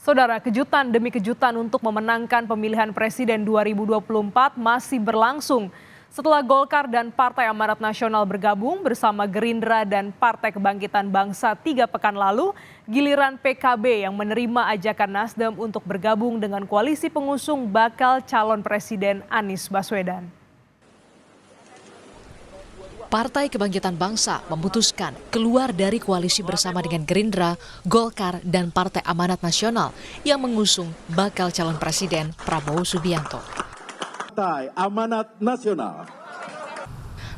Saudara, kejutan demi kejutan untuk memenangkan pemilihan presiden 2024 masih berlangsung. Setelah Golkar dan Partai Amanat Nasional bergabung bersama Gerindra dan Partai Kebangkitan Bangsa 3 pekan lalu, giliran PKB yang menerima ajakan Nasdem untuk bergabung dengan koalisi pengusung bakal calon presiden Anies Baswedan. Partai Kebangkitan Bangsa memutuskan keluar dari koalisi bersama dengan Gerindra, Golkar, dan Partai Amanat Nasional yang mengusung bakal calon presiden Prabowo Subianto. Partai Amanat Nasional.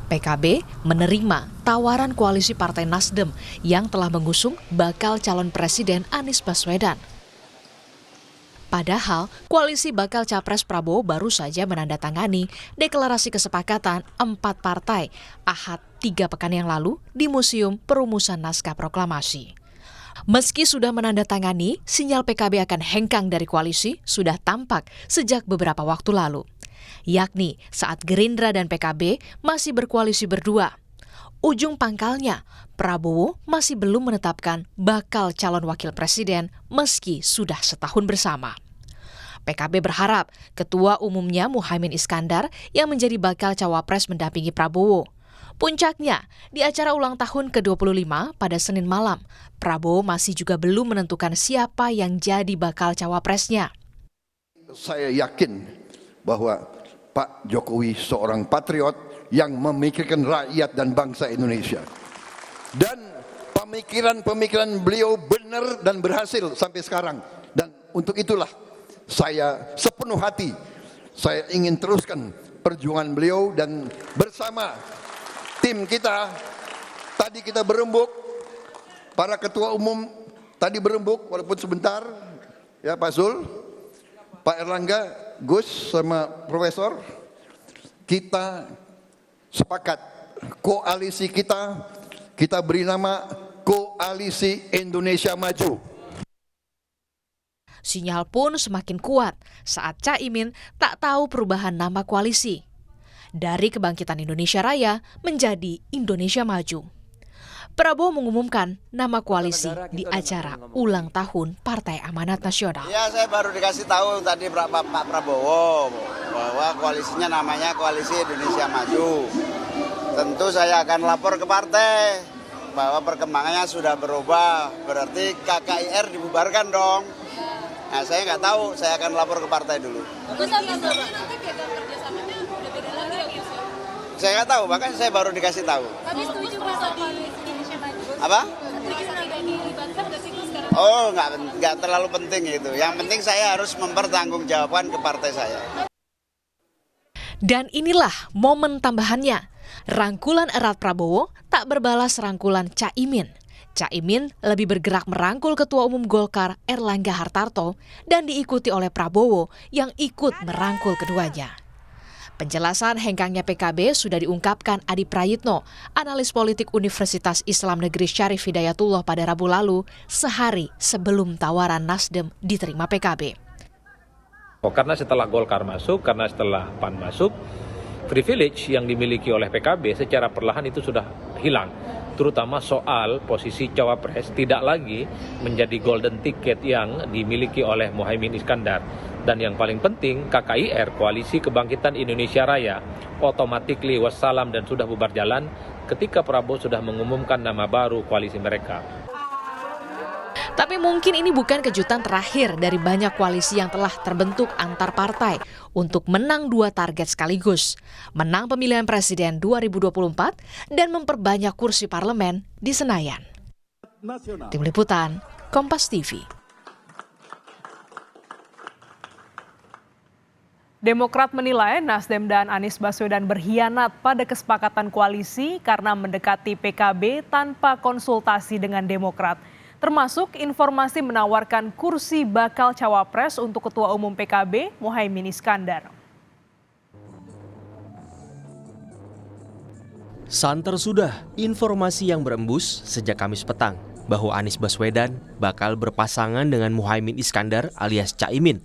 PKB menerima tawaran koalisi Partai Nasdem yang telah mengusung bakal calon presiden Anies Baswedan. Padahal, koalisi bakal capres Prabowo baru saja menandatangani deklarasi kesepakatan 4 partai Ahad 3 pekan yang lalu di Museum Perumusan Naskah Proklamasi. Meski sudah menandatangani, sinyal PKB akan hengkang dari koalisi sudah tampak sejak beberapa waktu lalu. Yakni saat Gerindra dan PKB masih berkoalisi berdua. Ujung pangkalnya, Prabowo masih belum menetapkan bakal calon wakil presiden meski sudah setahun bersama. PKB berharap Ketua Umumnya Muhaimin Iskandar yang menjadi bakal cawapres mendampingi Prabowo. Puncaknya, di acara ulang tahun ke-25 pada Senin malam, Prabowo masih juga belum menentukan siapa yang jadi bakal cawapresnya. Saya yakin bahwa Pak Jokowi seorang patriot yang memikirkan rakyat dan bangsa Indonesia. Dan pemikiran-pemikiran beliau benar dan berhasil sampai sekarang. Dan untuk itulah saya sepenuh hati, saya ingin teruskan perjuangan beliau dan bersama tim kita, tadi kita berembuk, para ketua umum tadi berembuk walaupun sebentar, ya Pak Zul, Pak Erlangga, Gus sama Profesor, kita sepakat koalisi kita beri nama Koalisi Indonesia Maju. Sinyal pun semakin kuat saat Caimin tak tahu perubahan nama koalisi. Dari Kebangkitan Indonesia Raya menjadi Indonesia Maju. Prabowo mengumumkan nama koalisi di acara ulang tahun Partai Amanat Nasional. Ya, saya baru dikasih tahu tadi Pak Prabowo bahwa koalisinya namanya Koalisi Indonesia Maju. Tentu saya akan lapor ke partai bahwa perkembangannya sudah berubah, berarti KKIR dibubarkan dong. Nah, saya nggak tahu, saya akan lapor ke partai dulu. Saya nggak tahu, bahkan saya baru dikasih tahu. Tapi setuju masa di Indonesia Maju? Apa? Dilibatkan nggak sih sekarang? Oh, nggak terlalu penting itu. Yang penting saya harus mempertanggungjawabkan ke partai saya. Dan inilah momen tambahannya. Rangkulan erat Prabowo tak berbalas rangkulan Caimin. Caimin lebih bergerak merangkul Ketua Umum Golkar Erlangga Hartarto dan diikuti oleh Prabowo yang ikut merangkul keduanya. Penjelasan hengkangnya PKB sudah diungkapkan Adi Prayitno, analis politik Universitas Islam Negeri Syarif Hidayatullah pada Rabu lalu, sehari sebelum tawaran Nasdem diterima PKB. Karena setelah Golkar masuk, karena setelah PAN masuk, privilege yang dimiliki oleh PKB secara perlahan itu sudah hilang. Terutama soal posisi cawapres tidak lagi menjadi golden ticket yang dimiliki oleh Muhaimin Iskandar. Dan yang paling penting, KKIR, Koalisi Kebangkitan Indonesia Raya, automatically wassalam dan sudah bubar jalan ketika Prabowo sudah mengumumkan nama baru koalisi mereka. Tapi mungkin ini bukan kejutan terakhir dari banyak koalisi yang telah terbentuk antar partai untuk menang 2 target sekaligus. Menang pemilihan presiden 2024 dan memperbanyak kursi parlemen di Senayan. Tim Liputan, Kompas TV. Demokrat menilai Nasdem dan Anies Baswedan berkhianat pada kesepakatan koalisi karena mendekati PKB tanpa konsultasi dengan Demokrat. Termasuk informasi menawarkan kursi bakal cawapres untuk Ketua Umum PKB Muhaimin Iskandar. Santer sudah informasi yang berembus sejak Kamis petang bahwa Anies Baswedan bakal berpasangan dengan Muhaimin Iskandar alias Caimin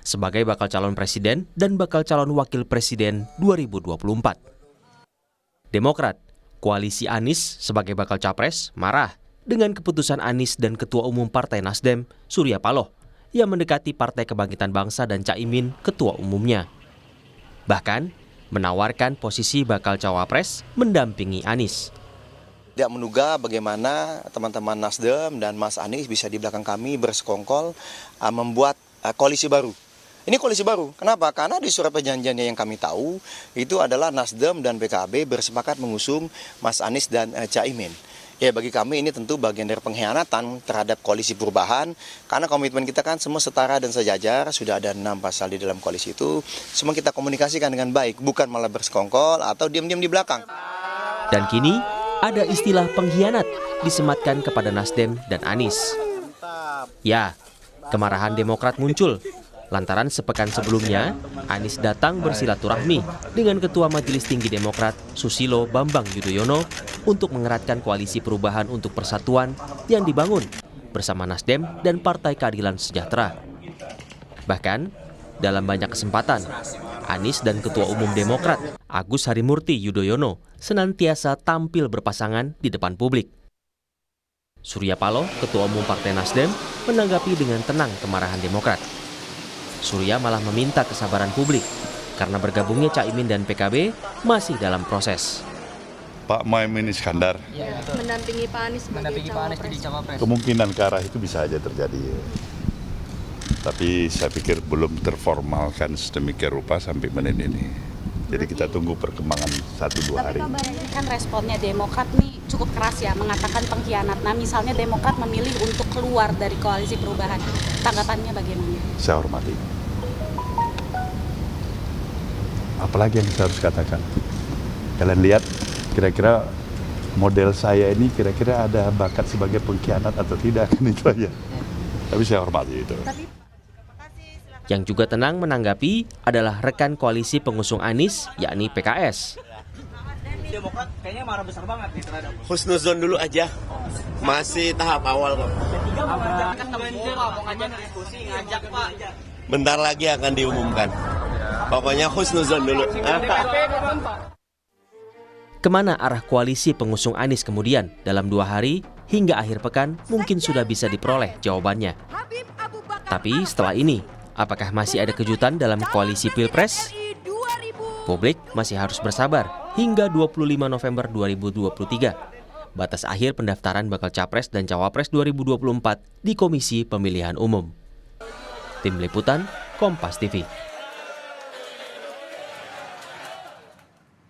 sebagai bakal calon presiden dan bakal calon wakil presiden 2024. Demokrat, koalisi Anies sebagai bakal capres, marah dengan keputusan Anies dan Ketua Umum Partai Nasdem, Surya Paloh, yang mendekati Partai Kebangkitan Bangsa dan Caimin ketua umumnya. Bahkan menawarkan posisi bakal cawapres mendampingi Anies. Tidak menduga bagaimana teman-teman Nasdem dan Mas Anies bisa di belakang kami bersekongkol membuat koalisi baru. Ini koalisi baru. Kenapa? Karena di surat perjanjiannya yang kami tahu itu adalah Nasdem dan PKB bersepakat mengusung Mas Anies dan Caimin. Ya, bagi kami ini tentu bagian dari pengkhianatan terhadap koalisi perubahan, karena komitmen kita kan semua setara dan sejajar, sudah ada 6 pasal di dalam koalisi itu, semua kita komunikasikan dengan baik, bukan malah bersekongkol atau diam-diam di belakang. Dan kini ada istilah pengkhianat disematkan kepada Nasdem dan Anies. Ya, kemarahan Demokrat muncul lantaran sepekan sebelumnya Anies datang bersilaturahmi dengan Ketua Majelis Tinggi Demokrat Susilo Bambang Yudhoyono untuk mengeratkan koalisi perubahan untuk persatuan yang dibangun bersama Nasdem dan Partai Keadilan Sejahtera. Bahkan dalam banyak kesempatan Anies dan Ketua Umum Demokrat Agus Harimurti Yudhoyono senantiasa tampil berpasangan di depan publik. Surya Paloh, Ketua Umum Partai Nasdem, menanggapi dengan tenang kemarahan Demokrat. Surya malah meminta kesabaran publik karena bergabungnya Caimin dan PKB masih dalam proses. Pak Muhaimin Iskandar Mendampingi Pak Anies sebagai cawapres. kemungkinan ke arah itu bisa saja terjadi. Tapi saya pikir belum terformalkan sedemikian rupa sampai menit ini. Jadi kita tunggu perkembangan 1-2 hari. Tapi kan responnya Demokrat nih cukup keras ya, mengatakan pengkhianat. Nah misalnya Demokrat memilih untuk keluar dari koalisi perubahan. Tanggapannya bagaimana? Saya hormati. Apalagi yang saya harus katakan? Kalian lihat kira-kira model saya ini kira-kira ada bakat sebagai pengkhianat atau tidak, kan itu aja. Tapi saya hormati itu. Yang juga tenang menanggapi adalah rekan koalisi pengusung Anies, yakni PKS. Demokrat kayaknya marah besar banget nih terhadap. Husnuzon dulu aja, masih tahap awal kok. Bentar lagi akan diumumkan. Pokoknya husnuzon dulu. Kemana arah koalisi pengusung Anies kemudian dalam 2 hari hingga akhir pekan mungkin sudah bisa diperoleh jawabannya. Tapi setelah ini, apakah masih ada kejutan dalam koalisi Pilpres? Publik masih harus bersabar hingga 25 November 2023. Batas akhir pendaftaran bakal Capres dan Cawapres 2024 di Komisi Pemilihan Umum. Tim Liputan, Kompas TV.